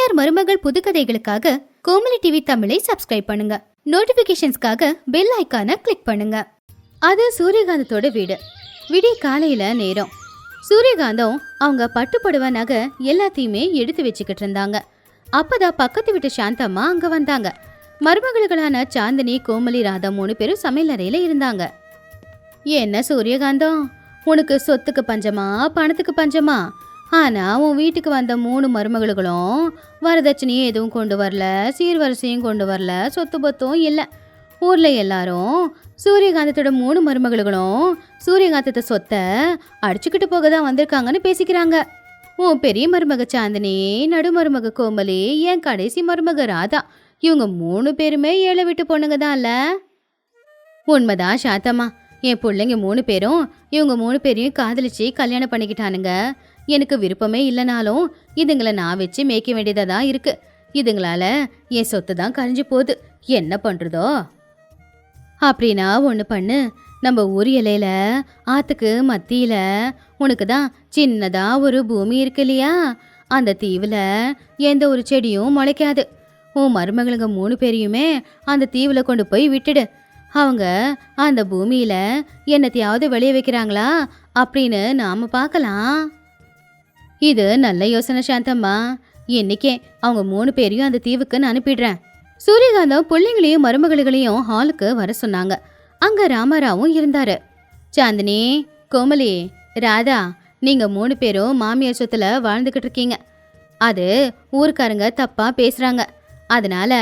மாமியார் மருமகள் புதுக்கதைகளுக்காக கோமலி டிவி தமிழை சப்ஸ்கிரைப் பண்ணுங்க. நோட்டிபிகேஷன்ஸ்க்காக பெல் ஐக்கானை கிளிக் பண்ணுங்க. அது சூரியகாந்தத்தோட வீடு. விடிய காலையில நேரம். சூரியகாந்தம் அவங்க பட்டுப்படுவ நகை எல்லாத்தையுமே எடுத்து வச்சுக்கிட்டு இருந்தாங்க. அப்பதான் பக்கத்து வீட்டு சாந்தம்மா அங்க வந்தாங்க. மருமகள்களான சாந்தினி, கோமலி, ராதா 3 பேரும் சமையல் அறையில இருந்தாங்க. என்ன சூரியகாந்தம், உனக்கு சொத்துக்கு பஞ்சமா பணத்துக்கு பஞ்சமா? ஆனா உன் வீட்டுக்கு வந்த 3 மருமகளும் வரதட்சணையும் எதுவும் கொண்டு வரல, சீர்வரிசையும் கொண்டு வரல, சொத்து பத்தும் இல்லை. ஊர்ல எல்லாரும் சூரியகாந்தத்தோட 3 மருமகளும் சூரியகாந்தத்தை சொத்தை அடிச்சுக்கிட்டு போக தான் வந்திருக்காங்கன்னு பேசிக்கிறாங்க. உன் பெரிய மருமக சாந்தினி, நடு மருமக கோமலி, என் கடைசி மருமக ராதா, இவங்க 3 பேருமே ஏழை விட்டு பொண்ணுங்க தான் இல்ல? உண்மைதான் சாத்தம்மா. என் பிள்ளைங்க 3 பேரும் இவங்க 3 பேரையும் காதலிச்சு கல்யாணம் பண்ணிக்கிட்டானுங்க. எனக்கு விருப்பமே இல்லைனாலும் இதுங்களை நான் வச்சு மேய்க்க வேண்டியதா தான் இருக்கு. இதுங்களால என் சொத்து தான் கரைஞ்சு போகுது. என்ன பண்றதோ? அப்படின்னா ஒன்று பண்ணு. நம்ம ஊர் எல்லையில ஆத்துக்கு மத்தியில உனக்கு தான் சின்னதா ஒரு பூமி இருக்கு இல்லையா? அந்த தீவுல எந்த ஒரு செடியும் முளைக்காது. உன் மருமகளுங்க 3 பேரையுமே அந்த தீவுல கொண்டு போய் விட்டுடு. அவங்க அந்த பூமியில என்னத்தையாவது வெளியே வைக்கிறாங்களா அப்படின்னு நாம பார்க்கலாம். இது நல்ல யோசனை சாந்தம்மா. இன்னைக்கே அவங்க 3 பேரையும் அந்த தீவுக்கு நான் அனுப்பிடுறேன். சூரியகாந்தம் பிள்ளைங்களையும் மருமகளையும் ஹாலுக்கு வர சொன்னாங்க. அங்க ராமாராவும் இருந்தாரு. சாந்தினி, கோமலி, ராதா, நீங்க 3 பேரும் மாமியார் சொத்துல வாழ்ந்துகிட்டு இருக்கீங்க. அது ஊருக்காரங்க தப்பா பேசுறாங்க. அதனால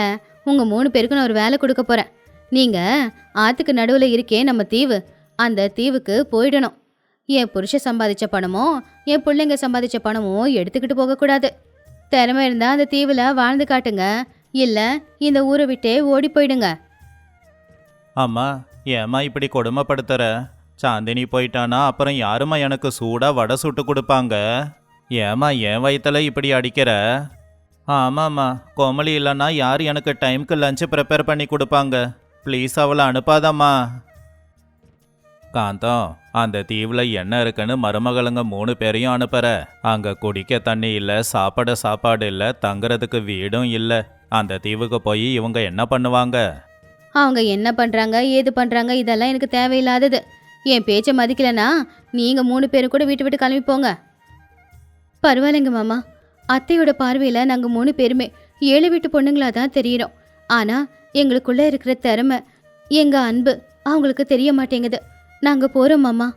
உங்க 3 பேருக்கு நான் ஒரு வேலை கொடுக்க போறேன். நீங்க ஆத்துக்கு நடுவுல இருக்கே நம்ம தீவு, அந்த தீவுக்கு போயிடணும். என் புருஷன் சம்பாதிச்ச பணமோ என் பிள்ளைங்க சம்பாதிச்ச பணமோ எடுத்துக்கிட்டு போகக்கூடாது. திறமை இருந்தா அந்த தீவுல வாழ்ந்து காட்டுங்க, இல்ல இந்த ஊரை விட்டே ஓடி போயிடுங்க. அம்மா, ஏம்மா இப்படி கொடுமைப்படுத்துற? சாந்தினி போயிட்டானா அப்புறம் யாருமா எனக்கு சூடா வடை சுட்டு கொடுப்பாங்க? ஏம்மா என் வயிற்றுல இப்படி அடிக்கிற? ஆமாம்மா, கோமலி இல்லைன்னா யார் எனக்கு டைமுக்கு லஞ்சு ப்ரிப்பேர் பண்ணி கொடுப்பாங்க? ப்ளீஸ் அவளை அனுப்பாதம்மா. காந்தம், அந்த தீவில் என்ன இருக்குன்னு மருமகளுங்க 3 பேரையும் அனுப்புற. அங்கே குடிக்க தண்ணி இல்லை, சாப்பாடு இல்லை, தங்குறதுக்கு வீடும் இல்லை. அந்த தீவுக்கு போய் இவங்க என்ன பண்ணுவாங்க? அவங்க என்ன பண்றாங்க ஏது பண்றாங்க இதெல்லாம் எனக்கு தேவையில்லாதது. என் பேச்சை மதிக்கலனா நீங்க 3 பேரும் கூட வீட்டு விட்டு கிளம்பி போங்க. பரவாயில்லைங்க மாமா. அத்தையோட பார்வையில நாங்க 3 பேருமே ஏழை வீட்டு பொண்ணுங்களா தான் தெரியுறோம். ஆனா எங்களுக்குள்ள இருக்கிற திறமை, எங்க அன்பு அவங்களுக்கு தெரிய மாட்டேங்குது. நாங்க போறோம் மாமா.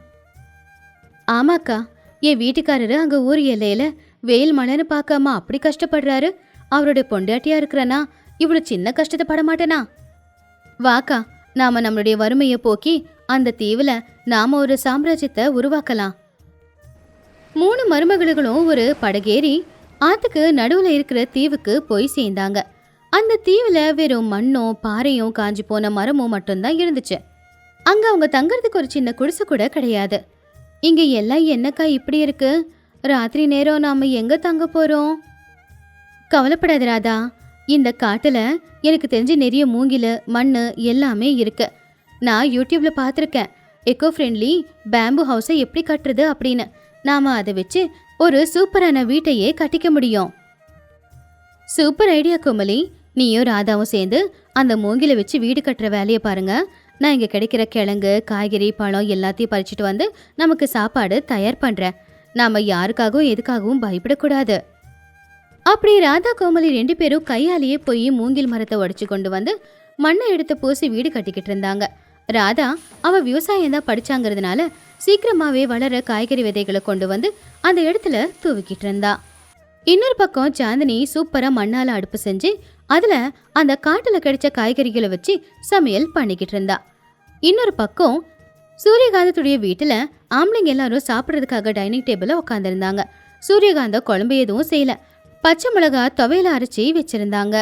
ஆமாக்கா, என் வீட்டுக்காரரு அங்க ஊர் எல்லையில வெயில் மழைன்னு பார்க்காம அப்படி கஷ்டப்படுறாரு. அவருடைய பொண்டாட்டியா இருக்கிறனா இவ்வளவு சின்ன கஷ்டத்தை பட மாட்டேனா? வாக்கா, நாம நம்மளுடைய வறுமையை போக்கி அந்த தீவுல நாம ஒரு சாம்ராஜ்யத்தை உருவாக்கலாம். 3 மருமகளும் ஒரு படகேறி ஆத்துக்கு நடுவுல இருக்கிற தீவுக்கு போய் சேர்ந்தாங்க. அந்த தீவுல வெறும் மண்ணும் பாறையும் காஞ்சி போன மரமும் மட்டும்தான் இருந்துச்சு. அங்க அவங்க தங்கறதுக்கு ஒரு சின்ன குடிசை கூட கிடையாது. இங்க எல்லாம் என்னக்கா இப்படி இருக்கு? ராத்திரி நேரம் நாம எங்க தங்க போறோம்? கவலைப்படாத ராதா, இந்த காட்டுல எனக்கு தெரிஞ்ச நிறைய மூங்கில், மண்ணு எல்லாமே இருக்கு. நான் யூடியூப்ல பார்த்துருக்கேன், எக்கோ ஃப்ரெண்ட்லி பேம்பு ஹவுஸை எப்படி கட்டுறது அப்படின்னு. நாம அதை வச்சு ஒரு சூப்பரான வீட்டையே கட்டிக்க முடியும். Super idea Komali. நீயும் ராதாவும் சேர்ந்து அந்த மூங்கில வச்சு வீடு கட்டுற வேலையை பாருங்க. நான் இங்க கிடைக்கிற கிழங்கு, காய்கறி, பழம் எல்லாத்தையும் பறிச்சுட்டு வந்து நமக்கு சாப்பாடு தயார் பண்றேன். நாம யாருக்காகவும் எதுக்காகவும் பயப்படக்கூடாது. அப்படி ராதா கோமலி 2 பேரும் கையாலேயே போய் மூங்கில் மரத்தை உடைச்சு கொண்டு வந்து மண்ணை எடுத்து பூசி வீடு கட்டிக்கிட்டு இருந்தாங்க. ராதா அவ விவசாயம் தான் படிச்சாங்கிறதுனால சீக்கிரமாவே வளர காய்கறி விதைகளை கொண்டு வந்து அந்த இடத்துல தூவிக்கிட்டு இருந்தா. இன்னொரு பக்கம் சாந்தினி சூப்பரா மண்ணால அடுப்பு செஞ்சு அதுல அந்த காட்டுல கிடைச்ச காய்கறிகளை வச்சு சமையல் பண்ணிக்கிட்டு இருந்தா. இன்னொரு பக்கம் சூரியகாந்தத்துடைய வீட்டுல ஆம்பளைங்க எல்லாரும் சாப்பிட்றதுக்காக டைனிங் டேபிள்ல உட்காந்துருந்தாங்க. சூரியகாந்த குழம்பு எதுவும் செய்யல, பச்சை மிளகா துவையில அரைச்சி வச்சிருந்தாங்க.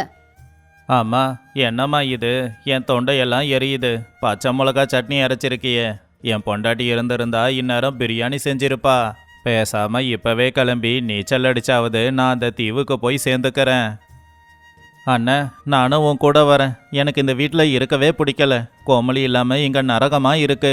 ஆமா, என்னம்மா இது? என் தொண்டையெல்லாம் எரியுது. பச்சை மிளகா சட்னி அரைச்சிருக்கியே. என் பொண்டாட்டி இருந்திருந்தா இந்நேரம் பிரியாணி செஞ்சிருப்பா. பேசாம இப்பவே கிளம்பி நீச்சல் அடிச்சாவது நான் அந்த தீவுக்கு போய் சேர்ந்துக்கிறேன். அண்ணன், நானும் உன் கூட வரேன். எனக்கு இந்த வீட்டில் இருக்கவே பிடிக்கல. கோமலி இல்லாமல் இங்கே நரகமாக இருக்கு.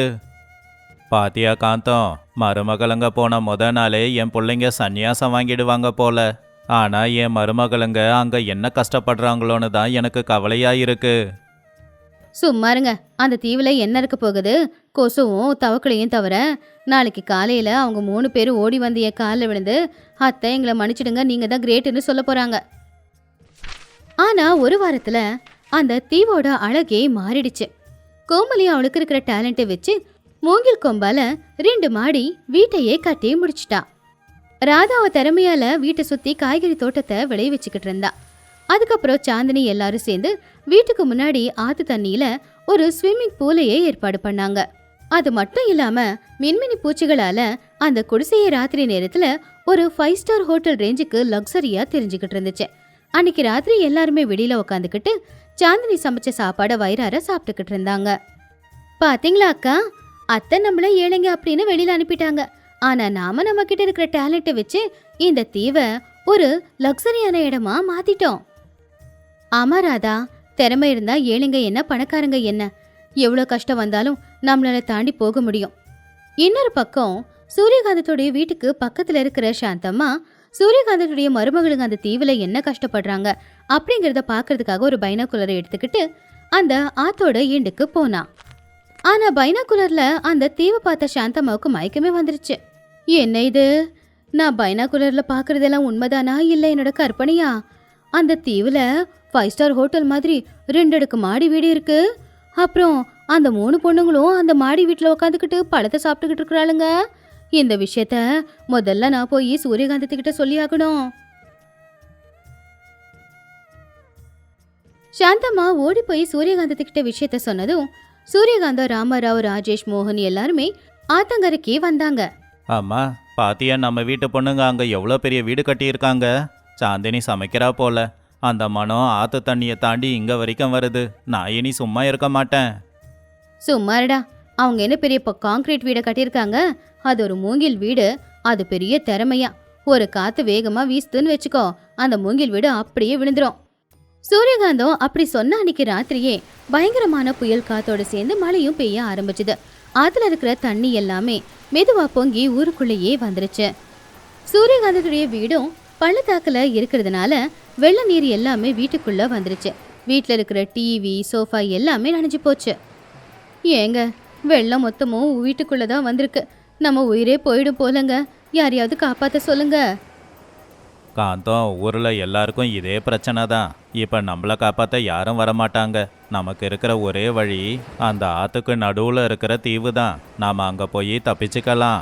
பாத்தியா காந்தம், மருமகளுங்க போன முத நாளே என் பிள்ளைங்க சந்நியாசம் வாங்கிடுவாங்க போல. ஆனா என் மருமகளுங்க அங்க என்ன கஷ்டப்படுறாங்களோன்னு தான் எனக்கு கவலையா இருக்கு. சும்மா இருங்க. அந்த தீவுல என்ன இருக்க போகுது? கொசுவும் தவக்களையும் தவிர. நாளைக்கு காலையில அவங்க 3 பேரும் ஓடி வந்து என் காலில் விழுந்து, அத்தை எங்களை மன்னிச்சிடுங்க, நீங்க தான் கிரேட்டுன்னு சொல்ல போறாங்க. ஆனா ஒரு வாரத்துல அந்த தீவோட அழகே மாறிடுச்சு. கோமலி அவளுக்கு இருக்கிற டேலண்ட்டை வச்சு மூங்கில் கொம்பால 2 மாடி வீட்டையே கட்டி முடிச்சிட்டா. ராதாவ திறமையால வீட்டை சுத்தி காய்கறி தோட்டத்தை விளைய வச்சுக்கிட்டு இருந்தா. அதுக்கப்புறம் சாந்தினி எல்லாரும் சேர்ந்து வீட்டுக்கு முன்னாடி ஆத்து தண்ணியில ஒரு ஸ்விம்மிங் பூலையே ஏற்பாடு பண்ணாங்க. அது மட்டும் இல்லாம மின்மினி பூச்சிகளால அந்த குடிசையை ராத்திரி நேரத்துல ஒரு 5 ஸ்டார் ஹோட்டல் ரேஞ்சுக்கு லக்ஸரியா தெரிஞ்சுக்கிட்டு இருந்துச்சு. அன்னைக்கு ராத்திரி எல்லாருமே வெளியில உக்காந்துக்கிட்டு சாந்தினி சமைச்ச சாப்பாட வயிறார சாப்பிட்டுக்கிட்டு இருந்தாங்க. பாத்தீங்களா அக்கா, அத்தை நம்மள ஏழைங்க அப்படின்னு வெளியில அனுப்பிட்டாங்க. ஆனா நாம நம்ம கிட்ட இருக்கிற டேலண்ட்டை வச்சு இந்த தீவை ஒரு லக்ஸரியான இடமா மாத்திட்டோம். ஆமா ராதா, திறமை இருந்தா ஏழைங்க என்ன பணக்காரங்க என்ன, எவ்வளோ கஷ்டம் வந்தாலும் நம்மளால தாண்டி போக முடியும். இன்னொரு பக்கம் சூரியகாந்தத்துடைய வீட்டுக்கு பக்கத்துல இருக்கிற சாந்தம்மா சூரியகாந்தத்துடைய மருமகளுங்க அந்த தீவுல என்ன கஷ்டப்படுறாங்க அப்படிங்கறத பாக்குறதுக்காக ஒரு பைனாகுலரை எடுத்துக்கிட்டு அந்த ஆத்தோட எண்டுக்கு போனா. ஆனா பைனாகுலர்ல அந்த தீவை பார்த்த சாந்தம்மாவுக்கு மயக்கமே வந்துருச்சு. என்ன இது, நான் பைனாகுலர்ல பாக்குறதெல்லாம் உண்மைதானா இல்ல என்னோட கற்பனையா? அந்த தீவுல 5 ஸ்டார் ஹோட்டல் மாதிரி 2 அடுக்கு மாடி வீடு இருக்கு. அப்புறம் அந்த 3 பொண்ணுங்களும் அந்த மாடி வீட்டுல உட்காந்துக்கிட்டு பழத்தை சாப்பிட்டுக்கிட்டு இருக்கிறாளுங்க. இந்த விஷயத்த முதல்ல நான் போய் சூரியகாந்தத்துக்கிட்ட சொல்லி ஆகணும். சாந்தம்மா ஓடி போய் சூரியகாந்தத்துக்கிட்ட விஷயத்த சொன்னதும் சூரியகாந்தம், ராமராவ், ராஜேஷ், மோகன் எல்லாருமே ஆத்தங்கரைக்கே வந்தாங்க. அம்மா, பாத்தியா நம்ம வீட்டு பொண்ணுங்க அங்க எவ்வளோ பெரிய வீடு கட்டியிருக்காங்க. சாந்தினி சமைக்கிறா போல. அந்த மனம் ஆத்து தண்ணியை தாண்டி இங்க வரைக்கும் வருது. நான் இனி சும்மா இருக்க மாட்டேன். சும்மாடா, அவங்க என்ன பெரிய கான்கிரீட் வீடை கட்டியிருக்காங்க? அது ஒரு மூங்கில் வீடு. அது பெரிய திறமையா. ஒரு காத்து வேகமா வீசுதுன்னு வச்சுக்கோ, அந்த மூங்கில் வீடு அப்படியே விழுந்துரும். சூரியகாந்தம் அப்படி சொன்ன அன்னைக்கு ராத்திரியே பயங்கரமான புயல் காத்தோட சேர்ந்து மழையும் பெய்ய ஆரம்பிச்சுது. ஆத்துல இருக்கிற தண்ணி எல்லாமே மெதுவா பொங்கி ஊருக்குள்ளேயே வந்துருச்சு. சூரியகாந்தத்துடைய வீடும் பள்ளத்தாக்குல இருக்கிறதுனால வெள்ள நீர் எல்லாமே வீட்டுக்குள்ள வந்துருச்சு. வீட்டுல இருக்கிற டிவி, சோஃபா எல்லாமே நனைஞ்சு போச்சு. ஏங்க, வெள்ளம் மொத்தமும் வீட்டுக்குள்ளதான் வந்திருக்கு. நம்ம உயிரே போயிடும் போலங்க. யாரையாவது காப்பாத்த சொல்லுங்க. காந்தம், ஊர்ல எல்லாருக்கும் இதே பிரச்சனை தான். இப்ப நம்மளை காப்பாத்த யாரும் வரமாட்டாங்க. நமக்கு இருக்கிற ஒரே வழி அந்த ஆத்துக்கு நடுவுல இருக்கிற தீவு தான். நாம அங்க போய் தப்பிச்சுக்கலாம்.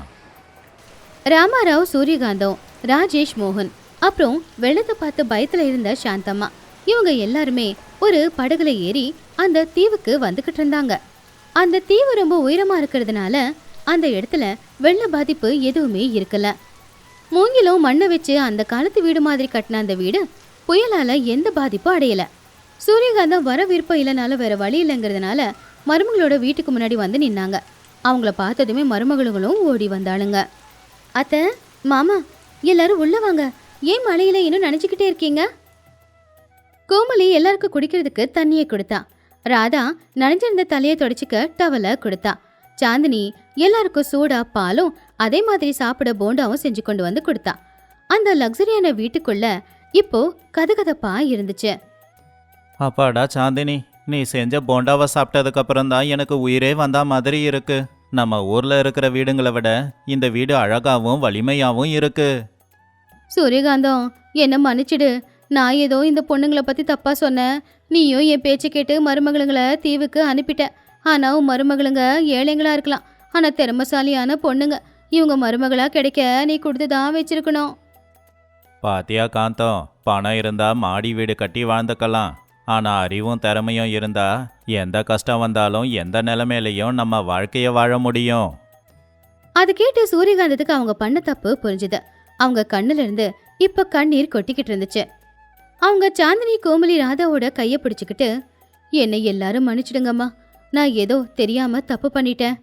ராமாராவ், சூரியகாந்தம், ராஜேஷ், மோகன், அப்புறம் வெள்ளத்தை பார்த்து பயத்துல இருந்த சாந்தம்மா, இவங்க எல்லாருமே ஒரு படகுல ஏறி அந்த தீவுக்கு வந்துகிட்டு இருந்தாங்க. அந்த தீவு ரொம்ப உயரமா இருக்கிறதுனால அந்த இடத்துல வெள்ள பாதிப்பு எதுவுமே இருக்கல. மூங்கிலும் மண்ணை வச்சு அந்த காலத்து வீடு மாதிரி கட்டின அந்த வீடு புயலால எந்த பாதிப்பும் அடையல. சூரியகாந்தம் வர விருப்பம் இல்லைனால வேற வழி இல்லைங்கிறதுனால மருமகளோட வீட்டுக்கு முன்னாடி வந்து நின்னாங்க. அவங்கள பார்த்ததுமே மருமகளுங்களும் ஓடி வந்தாளுங்க. அத்தை, மாமா, எல்லாரும் உள்ள வாங்க. ஏன் மழையில இன்னும் நினைச்சுக்கிட்டே இருக்கீங்க? கோமலி எல்லாருக்கும் குடிக்கிறதுக்கு தண்ணியை கொடுத்தா. ராதா நனைஞ்சிருந்த தலையை தொடச்சிக்க டவலை கொடுத்தா. சாந்தினி எல்லாருக்கும் சூடா பாலும் அதே மாதிரி சாப்பிட போண்டாவும் செஞ்சு கொண்டு வந்து கொடுத்தா. அந்த லக்ஸரியான வீட்டுக்குள்ள இப்போ கதகதப்பா இருந்துச்சு. அப்பாடா சாந்தினி, நீ செஞ்ச போண்டாவை சாப்பிட்டதுக்கு அப்புறம் தான் எனக்கு உயிரே வந்தா மாதிரி இருக்கு. நம்ம ஊர்ல இருக்கிற வீடுங்களை விட இந்த வீடு அழகாவும் வலிமையாவும் இருக்கு. சூரியகாந்தம், என்ன மன்னிச்சிடு. நான் ஏதோ இந்த பொண்ணுங்களை பத்தி தப்பா சொன்னேன். நீயும் என் பேச்சு கேட்டு மருமகளுங்களை தீவுக்கு அனுப்பிட்ட. ஆனா உன் மருமகளுங்க ஏழைங்களா இருக்கலாம், ஆனா திறமசாலியான பொண்ணுங்க. இவங்க மருமகளா கிடைக்க நீ கொடுத்துதான் வச்சிருக்கணும். பாத்தியா காந்தம், பணம் இருந்தா மாடி வீடு கட்டி வாழ்ந்துக்கலாம். ஆனா அறிவும் திறமையும் இருந்தா எந்த கஷ்டம் வந்தாலும் எந்த நிலைமையிலையும் நம்ம வாழ்க்கைய வாழ முடியும். அது கேட்டு சூரியகாந்தத்துக்கு அவங்க பண்ண தப்பு புரிஞ்சுது. அவங்க கண்ணுல இருந்து இப்ப கண்ணீர் கொட்டிக்கிட்டு இருந்துச்சு. அவங்க சாந்தினி, கோமலி, ராதாவோட கைய பிடிச்சுக்கிட்டு, என்னை எல்லாரும் மன்னிச்சிடுங்கம்மா. நான் ஏதோ தெரியாம தப்பு பண்ணிட்டேன்.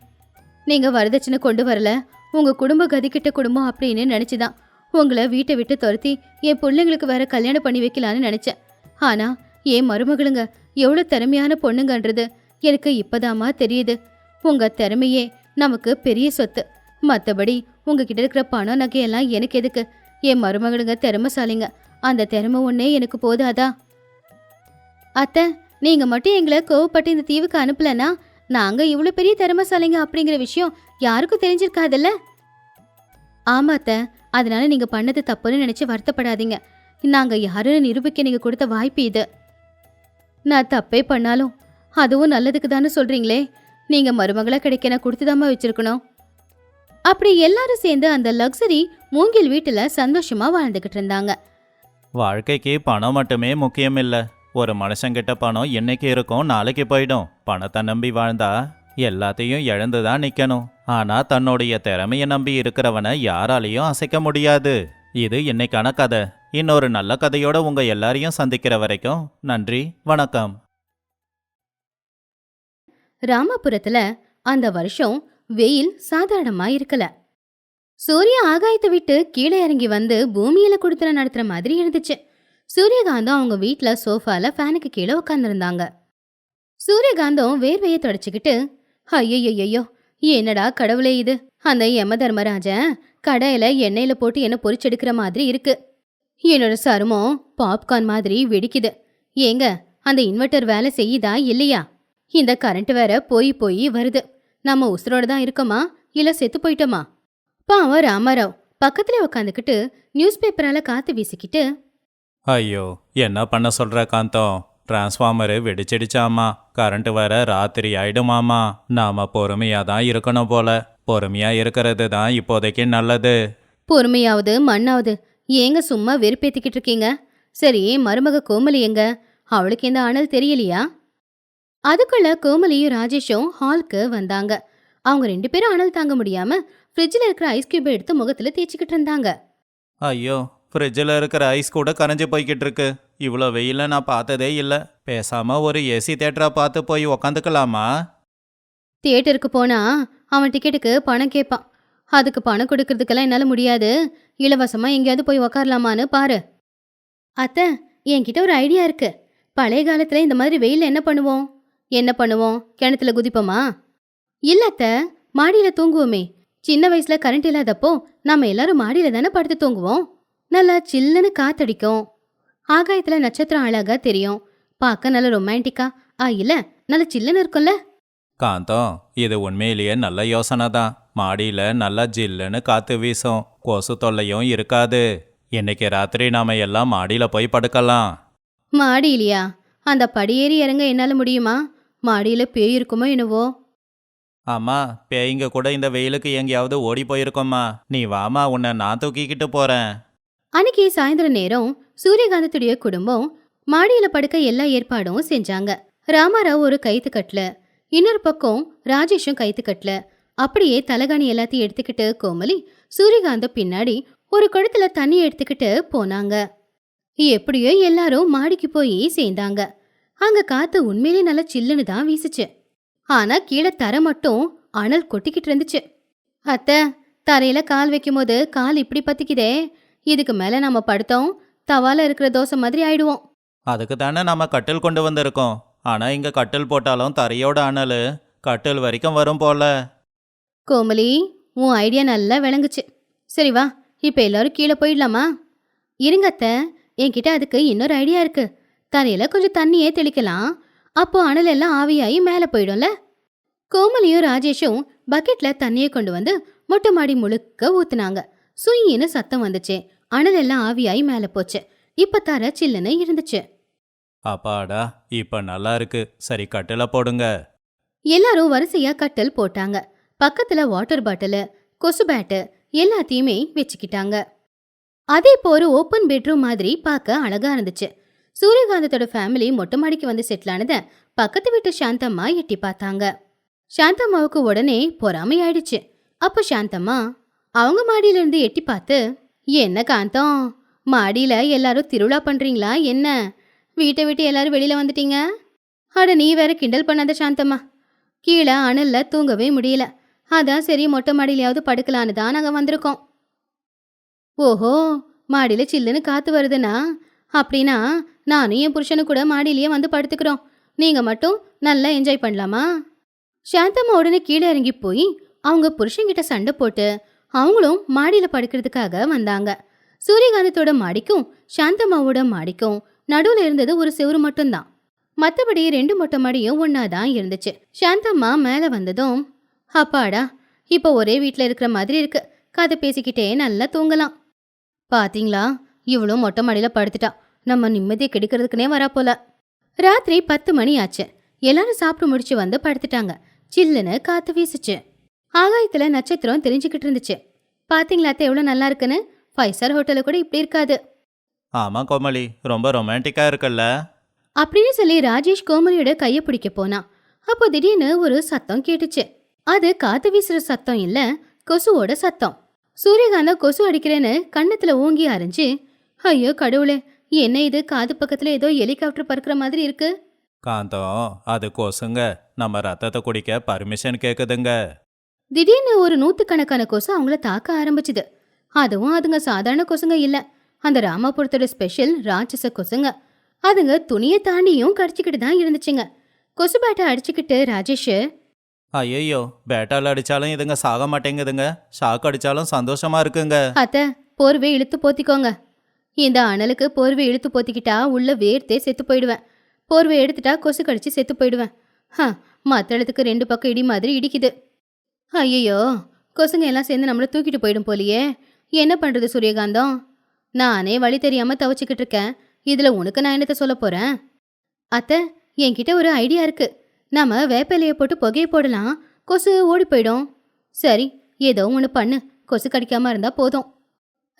நீங்க வரதட்சணை கொண்டு வரல, உங்க குடும்ப கதிக்கிட்ட குடும்பம் அப்படின்னு நினைச்சுதான் உங்களை வீட்டை விட்டு துரத்தி என் பிள்ளைங்களுக்கு வேற கல்யாணம் பண்ணி வைக்கலான்னு நினைச்சேன். ஆனா என் மருமகளுங்க எவ்வளவு திறமையான பொண்ணுங்கன்றது எனக்கு இப்பதாமா தெரியுது. உங்க திறமையே நமக்கு பெரிய சொத்து. மத்தபடி உங்ககிட்ட இருக்கிற பணம் நகையெல்லாம் எனக்கு எதுக்கு? என் மருமகளுங்க திறமைசாலிங்க. அந்த திறமை ஒண்ணே எனக்கு போதாதா? அத்தை, நீங்க மட்டும் எங்களை கோவப்பட்டு இந்த தீவுக்கு அனுப்பலனா நாங்க இவ்வளவு பெரிய திறமைசாலிங்க அப்படிங்கிற விஷயம் யாருக்கும் தெரிஞ்சிருக்காதுல்ல? ஆமா அத்தை, அதனால நீங்க பண்ணது தப்புன்னு நினைச்சு வருத்தப்படாதீங்க. நாங்க யாருன்னு நிரூபிக்க நீங்க கொடுத்த வாய்ப்பு இது. நான் தப்பே பண்ணாலும் அதுவும் நல்லதுக்கு தானே சொல்றீங்களே. நீங்க மருமகளை கிடைக்க நான் கொடுத்துதாம்மா வச்சிருக்கணும். அப்படி எல்லாரும் சேர்ந்து அந்த லக்ஸரி மூங்கில் வீட்டுல சந்தோஷமா வாழ்ந்துகிட்டு இருந்தாங்க. வாழ்க்கைக்கு பணம் மட்டுமே முக்கியம் இல்லை. ஒரு மனுஷங்கிட்ட பணம் என்னைக்கு இருக்கும், நாளைக்கு போயிடும். பணத்தை நம்பி வாழ்ந்தா எல்லாத்தையும் இழந்து தான் நிற்கணும். ஆனால் தன்னுடைய திறமையை நம்பி இருக்கிறவனை யாராலையும் அசைக்க முடியாது. இது இன்னைக்கான கதை. இன்னொரு நல்ல கதையோட உங்க எல்லாரையும் சந்திக்கிற வரைக்கும் நன்றி, வணக்கம். ராமபுரத்துல அந்த வருஷம் வெயில் சாதாரணமா இருக்கல. சூரியன் ஆகாயத்தை விட்டு கீழே இறங்கி வந்து பூமியில குடுத்தல நடத்துற மாதிரி இருந்துச்சு. சூரியகாந்தம் அவங்க வீட்ல சோஃபால ஃபேனுக்கு கீழே உட்காந்துருந்தாங்க. சூரியகாந்தம் வேர்வையை தொடச்சுக்கிட்டு, ஐயோ என்னடா கடவுளே இது, அந்த யம தர்மராஜன் கடையில எண்ணெயில போட்டு என்ன பொரிச்செடுக்கிற மாதிரி இருக்கு. என்னோட சருமம் பாப்கார்ன் மாதிரி வெடிக்குது. ஏங்க, அந்த இன்வெர்டர் வேலை செய்யுதா இல்லையா? இந்த கரண்ட் வேற போய் போய் வருது. நம்ம உசுரோட தான் இருக்கோமா இல்ல செத்து போயிட்டோமா? பாவம் ராமாராவ் பக்கத்துல உக்காந்துக்கிட்டு நியூஸ் பேப்பரால காத்து வீசிக்கிட்டு, ஐயோ, என்ன பண்ண சொல்ற காந்தம்? டிரான்ஸ்ஃபார்மரு வெடிச்சிடுச்சாமா. கரண்ட் வர ராத்திரி ஆயிடுமாமா. நாம பொறுமையா தான் இருக்கணும் போல. பொறுமையா இருக்கிறது தான் இப்போதைக்கு நல்லது. பொறுமையாவது மண்ணாவது ஏங்க சும்மா வெறுப்பேத்திக்கிட்டு இருக்கீங்க? சரி, மருமக கோமலி எங்க? அவளுக்கு இந்த அனல் தெரியலையா? அதுக்குள்ள கோமலியும் ராஜேஷும் ஹாலுக்கு வந்தாங்க. அவங்க 2 பேரும் அனல் தாங்க முடியாம ஃப்ரிட்ஜில் இருக்கிற ஐஸ் கியூபை எடுத்து முகத்துல தேய்ச்சிக்கிட்டு இருந்தாங்க. ஐயோ, ஃப்ரிட்ஜில் இருக்கிற ஐஸ் கூட கரைஞ்சி போய்கிட்டு இருக்கு. இவ்வளோ வெயில நான் பார்த்ததே இல்லை. பேசாம ஒரு ஏசி தேட்டரா பார்த்து போய் உக்காந்துக்கலாமா? தியேட்டருக்கு போனா அவன் டிக்கெட்டுக்கு பணம் கேட்பான். அதுக்கு பணம் கொடுக்கறதுக்கெல்லாம் என்னால முடியாது. இலவசமா எங்கேயாவது போய் உக்காரலாமான்னு பாரு. அத்தை, என்கிட்ட ஒரு ஐடியா இருக்கு. பழைய காலத்துல இந்த மாதிரி வெயில்ல என்ன பண்ணுவோம்? கிணத்துல குதிப்போமா? இல்ல அத்தை, மாடியில தூங்குவோமே. சின்ன வயசுல கரண்ட் இல்லாதப்போ நாம எல்லாரும் மாடியில தானே படுத்து தூங்குவோம். நல்லா சில்லுன்னு காத்தடிக்கும். ஆகாயத்துல நட்சத்திரம் அழகா தெரியும். பார்க்க நல்ல ரொமான்டிக்கா இல்ல நல்ல சில்லுன்னு இருக்கும்ல. காந்தம், இது உண்மையிலேயே நல்ல யோசனை தான். மாடியில் நல்லா ஜில்லுன்னு காற்று வீசும். கொசு தொல்லையும் இருக்காது. இன்னைக்கு ராத்திரி நாம எல்லாம் மாடியில் போய் படுக்கலாம். மாடியிலையா? அந்த படியேறி இறங்க என்னால முடியுமா? மாடியில பேய் இருக்குமோ என்னவோ. ஆமா, பேய்ங்க கூட இந்த வெயிலுக்கு எங்கேயாவது ஓடி போயிருக்கோம்மா. நீ வாமா, உன்னை நான் தூக்கிக்கிட்டு போறேன். அன்னைக்கு சாயந்தர நேரம் சூரியகாந்தத்துடைய குடும்பம் மாடியில படுக்க எல்லா ஏற்பாடும் செஞ்சாங்க. ராமாராவ் ஒரு கைத்துக்கட்டுல, இன்னொரு பக்கம் ராஜேஷும் கைத்துக்கட்டுல. அப்படியே தலகாணி எல்லாத்தையும் எடுத்துக்கிட்டு கோமலி சூரியகாந்தம் பின்னாடி ஒரு குடத்துல தண்ணி எடுத்துக்கிட்டு போனாங்க. எப்படியோ எல்லாரும் மாடிக்கு போய் சேர்ந்தாங்க. அங்க காத்து உண்மையிலே நல்லா சில்லுன்னு தான் வீசுச்சு. ஆனா கீழே தரை மட்டும் அனல் கொட்டிக்கிட்டு இருந்துச்சு. அத்தை, தரையில கால் வைக்கும் போது கால் இப்படி பத்திக்குதே. இதுக்கு மேல நம்ம படுத்தோம் தவால இருக்கிற தோசை மாதிரி ஆயிடுவோம். அதுக்கு தானே நம்ம கட்டில் கொண்டு வந்திருக்கோம். ஆனால் இங்கே கட்டில் போட்டாலும் தரையோட அனல் கட்டில் வரைக்கும் வரும் போல. கோமலி, உன் ஐடியா நல்லா விளங்குச்சு. சரி வா, இப்ப எல்லாரும் கீழே போயிடலாமா? இருங்க அத்தை, என்கிட்ட அதுக்கு இன்னொரு ஐடியா இருக்கு. தரையில கொஞ்சம் தண்ணியே தெளிக்கலாம். அப்போ அனல் எல்லாம் ஆவியாகி மேலே போயிடும்ல. கோமலியும் ராஜேஷும் பக்கெட்ல தண்ணியை கொண்டு வந்து மொட்டை மாடி முழுக்க ஊத்துனாங்க. சுயின்னு சத்தம் வந்துச்சு. அனல் எல்லாம் ஆவியாகி மேலே போச்சு. இப்ப தர சில்லுன்னு இருந்துச்சு. அப்பாடா, இப்ப நல்லா இருக்கு. சரி, கட்டில போடுங்க. எல்லாரும் வரிசையா கட்டல் போட்டாங்க. பக்கத்துல வாட்டர் பாட்டில், கொசு பேட்டு எல்லாத்தையுமே வச்சுக்கிட்டாங்க. அதே இப்போ ஒரு ஓப்பன் பெட்ரூம் மாதிரி பார்க்க அழகா இருந்துச்சு. சூரியகாந்தத்தோட ஃபேமிலி மொட்டை மாடிக்கு வந்து செட்டில் ஆனத பக்கத்து வீட்டு சாந்தம்மா எட்டி பார்த்தாங்க. சாந்தம்மாவுக்கு உடனே பொறாமை ஆயிடுச்சு. அப்போ சாந்தம்மா அவங்க மாடியில இருந்து எட்டி பார்த்து, என்ன காந்தம், மாடியில எல்லாரும் திருவிழா பண்றீங்களா என்ன? வீட்டை விட்டு எல்லாரும் வெளியில வந்துட்டீங்க? அட நீ வேற கிண்டல் பண்ணாத சாந்தம்மா. கீழே அனல்ல தூங்கவே முடியல. அதான் சரி மொட்டை மாடியிலையாவது படுக்கலான்னு தான் நாங்கள் வந்திருக்கோம். ஓஹோ, மாடியில சில்லுன்னு காத்து வருதுன்னா அப்படின்னா நானும் என் புருஷனு கூட மாடியிலேயே வந்து படுத்துக்கிறோம். நீங்க மட்டும் நல்லா என்ஜாய் பண்ணலாமா? சாந்தம்மா உடனே கீழே இறங்கி போய் அவங்க புருஷன்கிட்ட சண்டை போட்டு அவங்களும் மாடியில படுக்கிறதுக்காக வந்தாங்க. சூரியகாந்தத்தோட மாடிக்கும் சாந்தம்மாவோட மாடிக்கும் நடுவுல இருந்தது ஒரு செவுரு மட்டும்தான். மத்தபடி 2 மொட்டை மாடியும் ஒன்னாதான் இருந்துச்சு. சாந்தம்மா மேல வந்ததும், அப்பாடா, இப்போ ஒரே வீட்ல இருக்கிற மாதிரி இருக்கு, கதை பேசிக்கிட்டே நல்லா தூங்கலாம். பாத்தீங்களா, இவளும் மொட்டை மாடியில படுத்துட்டா, நம்ம நிம்மதியை கெடுக்கிறதுக்குனே வரா போல. ராத்திரி 10 மணி ஆச்சு. எல்லாரும் சாப்பிட்டு முடிச்சு வந்து படுத்துட்டாங்க. சில்லுன்னு காத்து வீசுச்சு. ஆகாயத்துல நட்சத்திரம் தெரிஞ்சுக்கிட்டு இருந்துச்சு. பாத்தீங்களா அத்தை எவ்வளவு நல்லா இருக்குன்னு? 5 ஸ்டார் ஹோட்டல்ல கூட இப்படி இருக்காது ஆமா கோமலி, ரொம்ப ரொமான்டிக்கா இருக்குல்ல. அப்படின்னு சொல்லி ராஜேஷ் கோமலியோட கைய பிடிக்க போனான். அப்போ திடீர்னு ஒரு சத்தம் கேட்டுச்சு. அது காத்து வீசுற சத்தம் இல்ல, கொசுவோட சத்தம். சூரியகாந்தம் கொசு அடிக்கிறேன்னு கண்ணத்துல ஓங்கி அரைஞ்சு, ஐயோ கடவுளே, என்ன இது, காது பக்கத்துல ஏதோ ஹெலிகாப்டர் பறக்கிற மாதிரி இருக்கு. காந்தம், அது கொசுங்க, நம்ம ரத்தத்தை குடிக்க பர்மிஷன் கேக்குதுங்க. திடீர்னு ஒரு 100கணக்கான கொசு அவங்கள தாக்க ஆரம்பிச்சுது. அதுவும் அதுங்க சாதாரண கொசுங்க இல்ல, அந்த ராமாபுரத்தோட ஸ்பெஷல் ராட்சச கொசுங்க. அதுங்க துணியை தாண்டியும் கடிச்சுக்கிட்டு தான் இருந்துச்சுங்க. கொசு பேட்டை அடிச்சுக்கிட்டு ராஜேஷ், ஐயோ, பேட்டால் அடிச்சாலும் இதுங்க சாக மாட்டேங்குதுங்க, ஷாக் அடிச்சாலும் சந்தோஷமா இருக்குங்க. அத்தை போர்வை இழுத்து போத்திக்கோங்க. இந்த அனலுக்கு போர்வை இழுத்து போத்திக்கிட்டா உள்ள வேர்த்தே செத்து போயிடுவேன். போர்வை எடுத்துட்டா கொசு கடிச்சு செத்து போயிடுவேன். மத்தளத்துக்கு 2 பக்கம் இடி மாதிரி இடிக்குது. ஐயோ, கொசுங்க எல்லாம் சேர்ந்து நம்மளை தூக்கிட்டு போயிடும் போலியே. என்ன பண்றது சூரியகாந்தம்? நானே வழி தெரியாம தவச்சிக்கிட்டு இருக்கேன். இதுல உனக்கு நான் என்னத்த சொல்ல போறேன்? அத்தை, என்கிட்ட ஒரு ஐடியா இருக்கு. நாம வேப்பிலையை போட்டு புகையை போடலாம், கொசு ஓடி போயிடும். சரி, ஏதோ ஒன்று பண்ணு, கொசு கடிக்காம இருந்தா போதும்.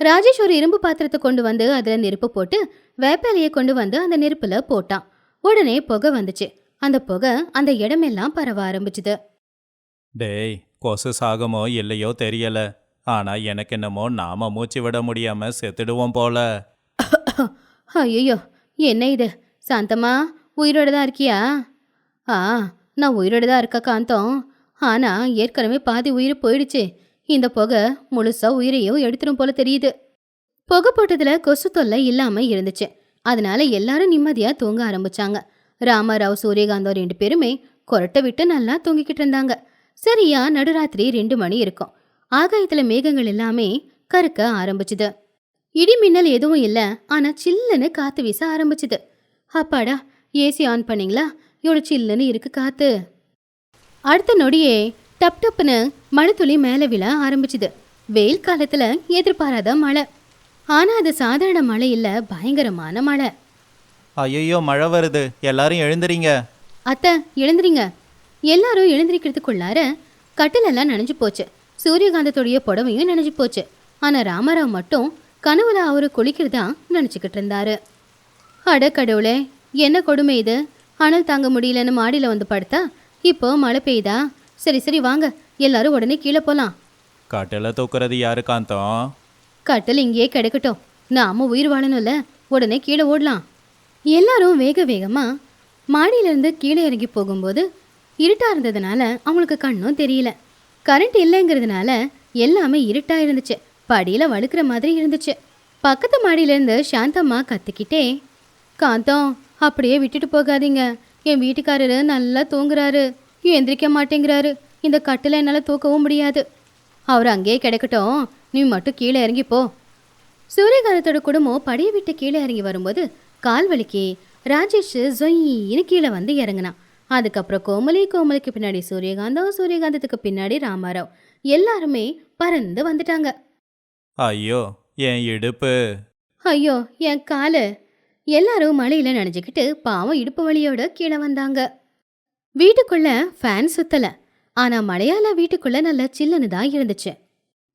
ராஜேஷ் ஒரு இரும்பு பாத்திரத்தை கொண்டு வந்து அதுல நெருப்பு போட்டு வேப்பிலையை கொண்டு வந்து அந்த நெருப்புல போட்டான். உடனே புகை வந்துச்சு. அந்த புகை அந்த இடமெல்லாம் பரவ ஆரம்பிச்சுது. டேய், கொசு சாகுமோ இல்லையோ தெரியல, ஆனா எனக்கு என்னமோ நாம மூச்சு விட முடியாம செத்துடுவோம் போல. ஐயோ, என்ன இது? சாந்தம்மா, உயிரோட தான் இருக்கியா? நான் உயிரோட தான் இருக்க காந்தம். ஆனா ஏற்கனவே பாதி உயிர் போயிடுச்சு. இந்த புகை முழுசா உயிரையும் எடுத்துரும் போல தெரியுது. புகை போட்டதுல கொசு தொல்லை இல்லாம இருந்துச்சு. அதனால எல்லாரும் நிம்மதியா தூங்க ஆரம்பிச்சாங்க. ராமராவ், சூரியகாந்தம் 2 பேருமே கொரட்டை விட்டு நல்லா தூங்கிக்கிட்டு இருந்தாங்க. சரியா நடுராத்திரி 2 மணி இருக்கும். ஆகாயத்துல மேகங்கள் எல்லாமே கருக்க ஆரம்பிச்சுது. இடி மின்னல் எதுவும் இல்ல, ஆனா சில்லுன்னு காத்து வீச ஆரம்பிச்சுது. அப்பாடா, ஏசி ஆன் பண்ணீங்களா? இவ்வளவு சில்லுன்னு இருக்கு காத்து. அடுத்த நொடியே டப் டப்னு மழைத்துளி மேல விழ ஆரம்பிச்சுது. வெயில் காலத்துல எதிர்பாராத மழை. ஆனா அது சாதாரண மழை இல்ல, பயங்கரமான மழை. ஐயோ, மழை வருது, எல்லாரும் எழுந்துறீங்க. அத்தை எழுந்துறீங்க. எல்லாரும் எழுந்திருக்கிறதுக்குள்ளார கட்டிலெல்லாம் நனைஞ்சு போச்சு. சூரியகாந்தத்துடைய புடவையும் நனைஞ்சு போச்சு. ஆனா ராமராவ் மட்டும் கனவுல அவரு குளிக்கிறதா நினைச்சுக்கிட்டு இருந்தாரு. அட கடவுளே, என்ன கொடுமை இது! அனல் தாங்க முடியலன்னு மாடியில வந்து படுத்தா இப்போ மழை பெய்யுதா? சரி சரி வாங்க, எல்லாரும் உடனே கீழே போலாம். கட்டில தூக்குறது யாரு காந்தம்? கட்டில் இங்கேயே கிடைக்கட்டும், நாம உயிர் வாழணும்ல, உடனே கீழே ஓடலாம். எல்லாரும் வேக வேகமா மாடியிலிருந்து கீழே இறங்கி போகும்போது இருட்டா இருந்ததுனால அவங்களுக்கு கண்ணும் தெரியல. கரண்ட் இல்லைங்கிறதுனால எல்லாமே இருட்டா இருந்துச்சு. படியில வழுக்கிற மாதிரி இருந்துச்சு. பக்கத்து மாடியிலேருந்து சாந்தம்மா கத்திக்கிட்டே, காந்தம், அப்படியே விட்டுட்டு போகாதீங்க. என் வீட்டுக்காரரு நல்லா தூங்குறாரு, எந்திரிக்க மாட்டேங்கிறாரு. இந்த கட்டில என்னால் தூக்கவும் முடியாது. அவர் அங்கேயே கிடக்கட்டும், நீ மட்டும் கீழே இறங்கி போ. சூரியகாந்தத்தோட குடும்பம் படியை விட்டு கீழே இறங்கி வரும்போது கால் வலிக்கு ராஜேஷ் ஜொயின்னு கீழே வந்து இறங்கினான். அதுக்கப்புறம் கோமலிக்கு பின்னாடி சூரியகாந்தம், சூரியகாந்தத்துக்கு பின்னாடி ராமாராவ், எல்லாருமே பறந்து வந்துட்டாங்க. ஐயோ, என் இடுப்பு! ஐயோ, என் காலு! எல்லாரும் மழையில நனைஞ்சுக்கிட்டு பாவம் இடுப்பு வலியோட கீழே வந்தாங்க. வீட்டுக்குள்ள ஃபேன் சுத்தல, ஆனா மழையால வீட்டுக்குள்ள நல்ல சில்லுன்னு தான் இருந்துச்சு.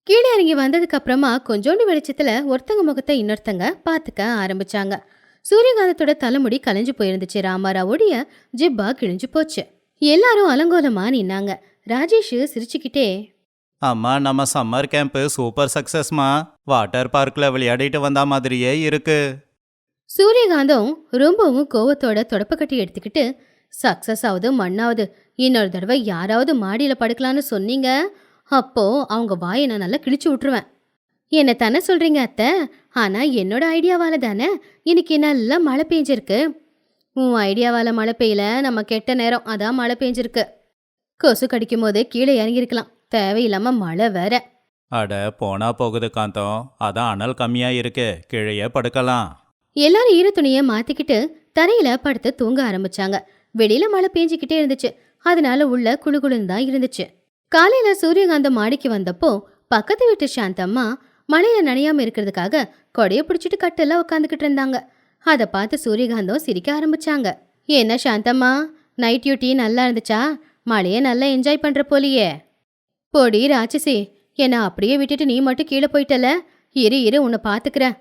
கீழே இறங்கி வந்ததுக்கு அப்புறமா கொஞ்சோண்டு வெளிச்சத்துல ஒருத்தங்க முகத்தை இன்னொருத்தங்க பார்த்துக்க ஆரம்பிச்சாங்க. சூரியகாந்தத்தோட தலைமுடி கலைஞ்சு போயிருந்துச்சு. ராமாராவுடைய ஜிப்பா கிழிஞ்சு போச்சு. எல்லாரும் அலங்கோலமா நின்னாங்க. ராஜேஷ் சிரிச்சுக்கிட்டே, அம்மா, நம்ம சம்மர் கேம்ப் சூப்பர் சக்சஸ்மா. வாட்டர் பார்க்ல விளையாடிட்டு வந்த மாதிரியே இருக்கு. சூரியகாந்தம் ரொம்பவும் கோவத்தோட தொடப்ப கட்டி எடுத்துக்கிட்டு, சக்சஸ் ஆகுது மண்ணாவது, இன்னொரு தடவை யாராவது மாடியில படுக்கலான்னு சொன்னீங்க, அப்போ அவங்க வாயை நான் நல்லா கிழிச்சு விட்டுருவேன். என்ன தானே சொல்றீங்க அத்தை? ஆனா என்னோட ஐடியாவால தானே இன்னைக்கு நல்லா மழை பெஞ்சிருக்கு. உன் ஐடியாவால மழை பெய்யல, நம்ம கெட்ட நேரம், அதான் மழை பெஞ்சிருக்கு. கொசு கடிக்கும் போது கீழே இறங்கியிருக்கலாம், தேவையில்லாம மழை வேற. அட போனா போகுது காந்தம், அதான் அனல் கம்மியா இருக்கு, கீழேயே படுக்கலாம். எல்லாரும் ஈர துணியை மாத்திக்கிட்டு தரையில படுத்து தூங்க ஆரம்பிச்சாங்க. வெளியில மழை பெஞ்சுக்கிட்டே இருந்துச்சு. அதனால உள்ள குளுகுளுன்னு தான் இருந்துச்சு. காலையில சூரியகாந்தம் மாடிக்கு வந்தப்போ பக்கத்து வீட்டு சாந்தம்மா மழையில நனையாம இருக்கிறதுக்காக கொடைய பிடிச்சிட்டு கட்டெல்லாம் உட்காந்துக்கிட்டு இருந்தாங்க. அதை பார்த்து சூரியகாந்தம் சிரிக்க ஆரம்பிச்சாங்க. என்ன சாந்தம்மா, நைட் டியூட்டி நல்லா இருந்துச்சா? மழைய நல்லா என்ஜாய் பண்ற போலியே. பொடி ராட்சசி, என்னை அப்படியே விட்டுட்டு நீ மட்டும் கீழே போயிட்டல. இரு உன்னை பாத்துக்கிறேன்.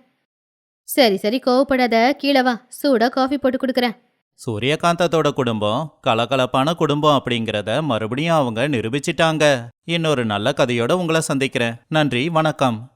சரி சரி, கோவப்படாத, கீழே வா, சூடா காஃபி போட்டு கொடுக்குறேன். சூரியகாந்தத்தோட குடும்பம் கலகலப்பான குடும்பம் அப்படிங்கிறத மறுபடியும் அவங்க நிரூபிச்சிட்டாங்க. இன்னொரு நல்ல கதையோட உங்களை சந்திக்கிறேன். நன்றி, வணக்கம்.